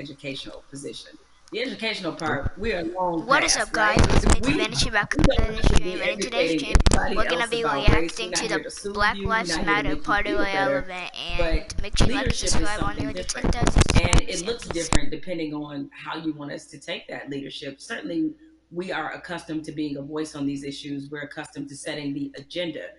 educational position. The educational part, we are long What is up, past, right? guys? It's me, We Vanity, back we don't in the have to stream, be and in today's educating stream, everybody we're gonna else be about race. We're reacting not to here the to soothe Black you. We're Lives not here to Matter make you Party feel Royale better. event, But and make sure you like and leadership is subscribe on something your different. TikToks, And Instagrams, it and looks peace. different depending on how you want us to take that leadership. Certainly, we are accustomed to being a voice on these issues. We're accustomed to setting the agenda.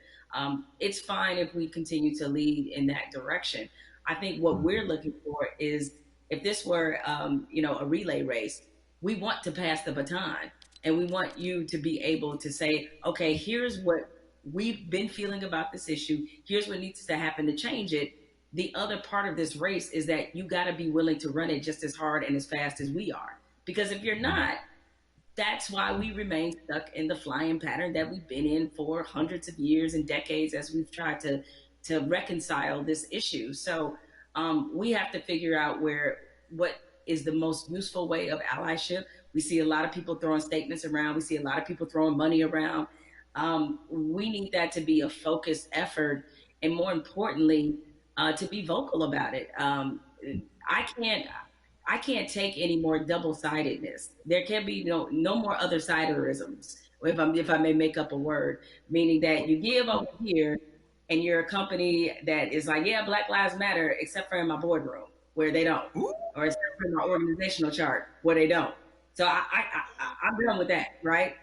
It's fine if we continue to lead in that direction. I think what we're looking for is if this were, a relay race, we want to pass the baton, and we want you to be able to say, okay, here's what we've been feeling about this issue. Here's what needs to happen to change it. The other part of this race is that you got to be willing to run it just as hard and as fast as we are. Because if you're not, that's why we remain stuck in the flying pattern that we've been in for hundreds of years and decades as we've tried to reconcile this issue. So we have to figure out what is the most useful way of allyship. We see a lot of people throwing statements around. We see a lot of people throwing money around. We need that to be a focused effort, and more importantly, to be vocal about it. I can't I can't take any more double sidedness. There can be no more other siderisms. If I may make up a word, meaning that you give over here, and you're a company that is like, yeah, Black Lives Matter, except for in my boardroom where they don't, or except for in my organizational chart where they don't. So I'm done with that, right?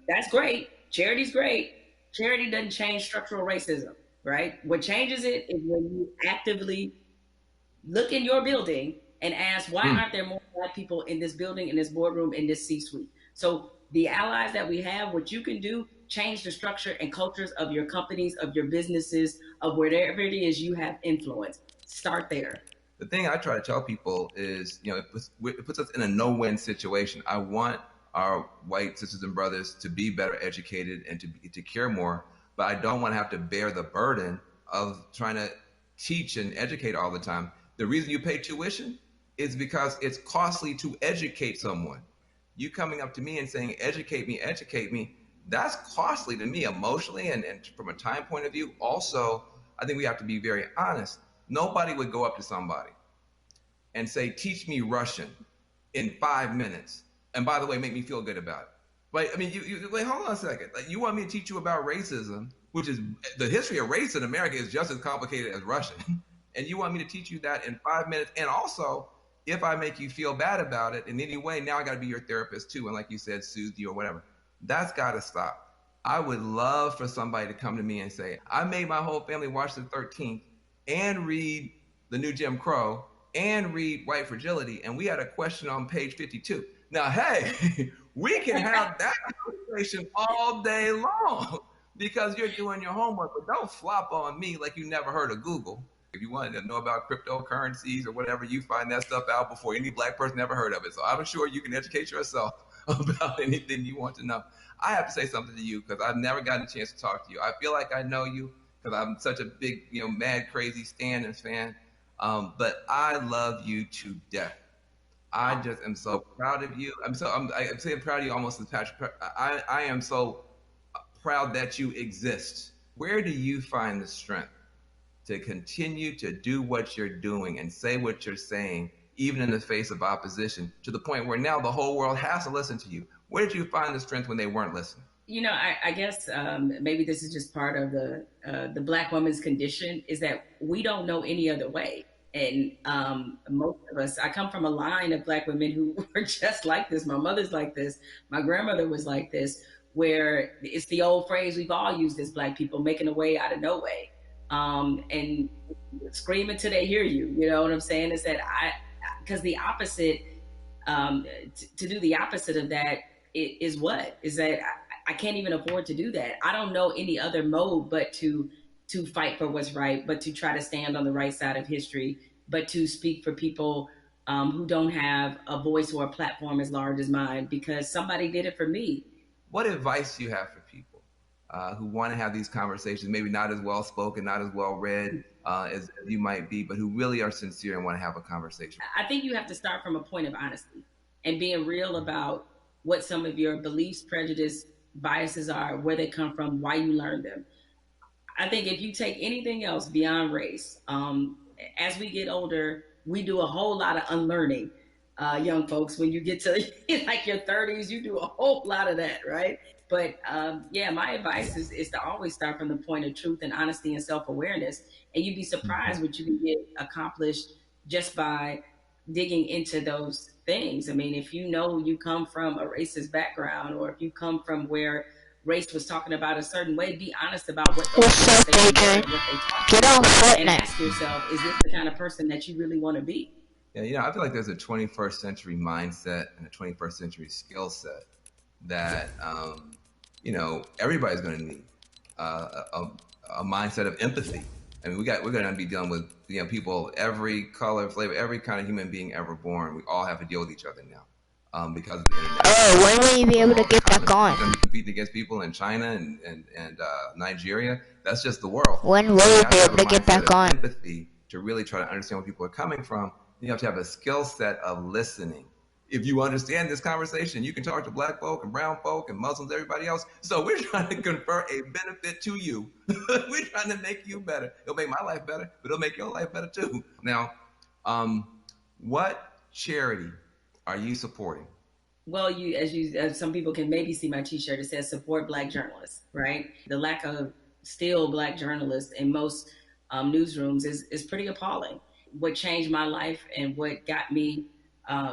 That's great. Charity's great. Charity doesn't change structural racism, right? What changes it is when you actively look in your building and ask, why aren't there more Black people in this building, in this boardroom, in this C-suite? So the allies that we have, what you can do, change the structure and cultures of your companies, of your businesses, of wherever it is you have influence. Start there. The thing I try to tell people is, it puts us in a no-win situation. I want our white sisters and brothers to be better educated and to care more, but I don't want to have to bear the burden of trying to teach and educate all the time. The reason you pay tuition is because it's costly to educate someone. You coming up to me and saying, educate me, that's costly to me emotionally and from a time point of view. Also, I think we have to be very honest. Nobody would go up to somebody and say, teach me Russian in 5 minutes. And by the way, make me feel good about it. But I mean, you wait, hold on a second. Like, you want me to teach you about racism, which is the history of race in America is just as complicated as Russian. And you want me to teach you that in 5 minutes. And also, if I make you feel bad about it in any way, now I got to be your therapist too. And like you said, soothe you or whatever. That's got to stop. I would love for somebody to come to me and say, I made my whole family watch the 13th and read The New Jim Crow and read White Fragility. And we had a question on page 52. Now, hey, we can have that conversation all day long because you're doing your homework, but don't flop on me like you never heard of Google. If you wanted to know about cryptocurrencies or whatever, you find that stuff out before any Black person ever heard of it. So I'm sure you can educate yourself about anything you want to know. I have to say something to you because I've never gotten a chance to talk to you. I feel like I know you because I'm such a big, mad, crazy Stan and fan. But I love you to death. I just am so proud of you. I'm saying proud of you almost as Patrick. I am so proud that you exist. Where do you find the strength to continue to do what you're doing and say what you're saying, even in the face of opposition, to the point where now the whole world has to listen to you? Where did you find the strength when they weren't listening? I guess maybe this is just part of the Black woman's condition, is that we don't know any other way. And most of us, I come from a line of Black women who were just like this. My mother's like this. My grandmother was like this, where it's the old phrase we've all used as Black people, making a way out of no way. And scream until they hear you. You know what I'm saying? Is that because the opposite, to do the opposite of that is what? Is that I can't even afford to do that. I don't know any other mode but to fight for what's right, but to try to stand on the right side of history, but to speak for people who don't have a voice or a platform as large as mine, because somebody did it for me. What advice do you have for people who want to have these conversations, maybe not as well spoken, not as well read as you might be, but who really are sincere and want to have a conversation? I think you have to start from a point of honesty and being real about what some of your beliefs, prejudice, biases are, where they come from, why you learned them. I think if you take anything else beyond race, as we get older, we do a whole lot of unlearning. Young folks, when you get to like your 30s, you do a whole lot of that, right? But yeah, my advice is to always start from the point of truth and honesty and self awareness. And you'd be surprised what you can get accomplished just by digging into those things. I mean, if you know you come from a racist background, or if you come from where race was talking about a certain way, be honest about what those What's up, conversations were Adrian? and what they taught Get you. on And ask Fortnite. yourself, is this the kind of person that you really want to be? Yeah, I feel like there's a 21st century mindset and a 21st century skill set that everybody's going to need a mindset of empathy. I mean, we're going to be dealing with people every color, flavor, every kind of human being ever born. We all have to deal with each other now because of the internet. Oh, when will you be able to All the get back confidence on? we're going to be competing against people in China and Nigeria. That's just the world. When will So you you have be to have able a to get mindset back of on? empathy to really try to understand where people are coming from. You have to have a skill set of listening. If you understand this conversation, you can talk to black folk and brown folk and Muslims, everybody else. So we're trying to confer a benefit to you. We're trying to make you better. It'll make my life better, but it'll make your life better too. Now, what charity are you supporting? Well, as some people can maybe see my T-shirt, it says "Support Black Journalists." Right? The lack of still Black journalists in most newsrooms is pretty appalling. What changed my life and what got me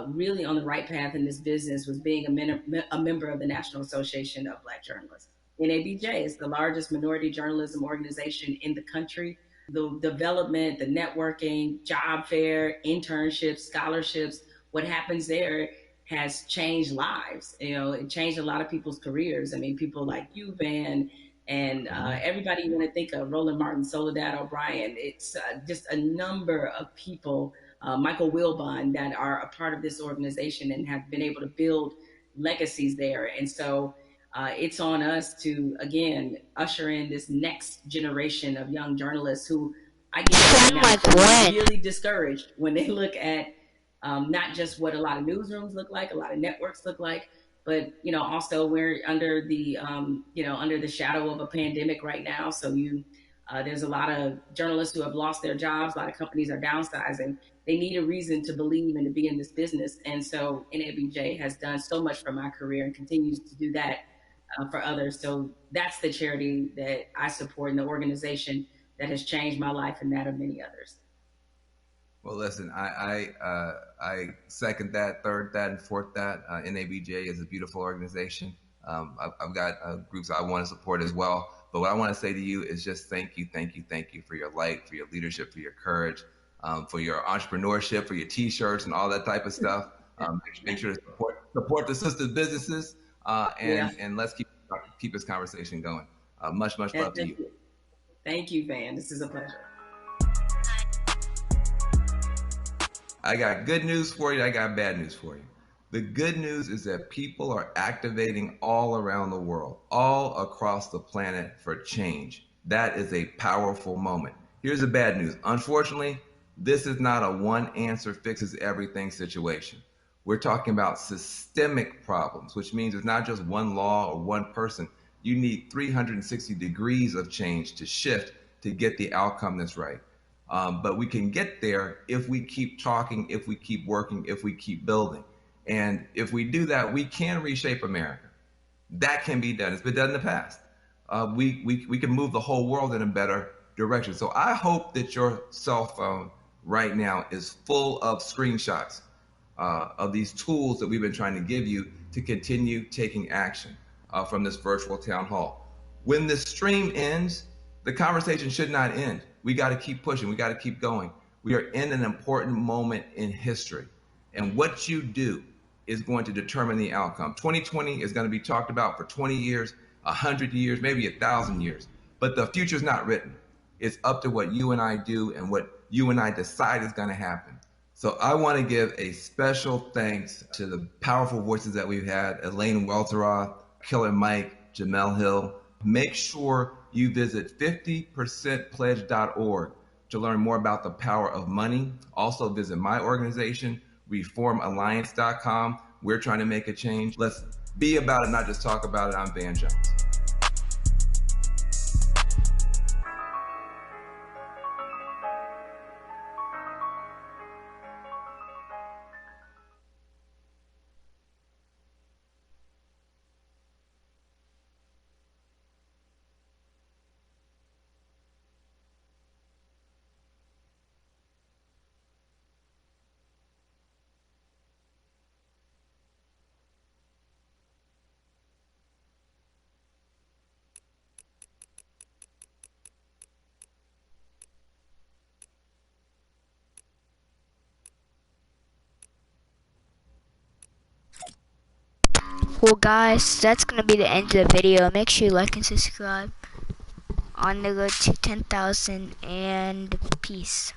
really on the right path in this business was being a member of the National Association of Black Journalists. NABJ is the largest minority journalism organization in the country. The development, the networking, job fair, internships, scholarships, what happens there has changed lives. It changed a lot of people's careers. I mean, people like you, Van, and everybody you want to think of, Roland Martin, Soledad O'Brien. It's just a number of people, Michael Wilbon, that are a part of this organization and have been able to build legacies there. And so it's on us to, again, usher in this next generation of young journalists who I get right Seem now like feeling when? really discouraged when they look at not just what a lot of newsrooms look like, a lot of networks look like, but also we're under the under the shadow of a pandemic right now. So there's a lot of journalists who have lost their jobs. A lot of companies are downsizing. They need a reason to believe and to be in this business. And so NABJ has done so much for my career and continues to do that for others. So that's the charity that I support and the organization that has changed my life and that of many others. Well, listen, I second that, third that, and fourth that. NABJ is a beautiful organization. I've got groups I want to support as well. But what I want to say to you is just thank you, thank you, thank you for your light, for your leadership, for your courage, for your entrepreneurship, for your T-shirts and all that type of stuff. Make sure to support the sister businesses, Yeah. and let's keep this conversation going. Much love to you. Thank you, Van. This is a pleasure. I got good news for you. I got bad news for you. The good news is that people are activating all around the world, all across the planet for change. That is a powerful moment. Here's the bad news. Unfortunately, this is not a one answer fixes everything situation. We're talking about systemic problems, which means it's not just one law or one person. You need 360 degrees of change to shift to get the outcome that's right. But we can get there if we keep talking, if we keep working, if we keep building. And if we do that, we can reshape America. That can be done. It's been done in the past. We can move the whole world in a better direction. So I hope that your cell phone right now is full of screenshots of these tools that we've been trying to give you to continue taking action from this virtual town hall. When the stream ends, the conversation should not end. We got to keep pushing. We got to keep going. We are in an important moment in history. And what you do is going to determine the outcome. 2020 is going to be talked about for 20 years, 100 years, maybe 1,000 years. But the future's not written. It's up to what you and I do and what you and I decide is going to happen. So I want to give a special thanks to the powerful voices that we've had: Elaine Welteroth, Killer Mike, Jamel Hill. Make sure you visit 50percentpledge.org to learn more about the power of money. Also visit my organization, reformalliance.com. We're trying to make a change. Let's be about it, not just talk about it. I'm Van Jones. Well, guys, that's gonna be the end of the video. Make sure you like and subscribe. On the road to 10,000, and peace.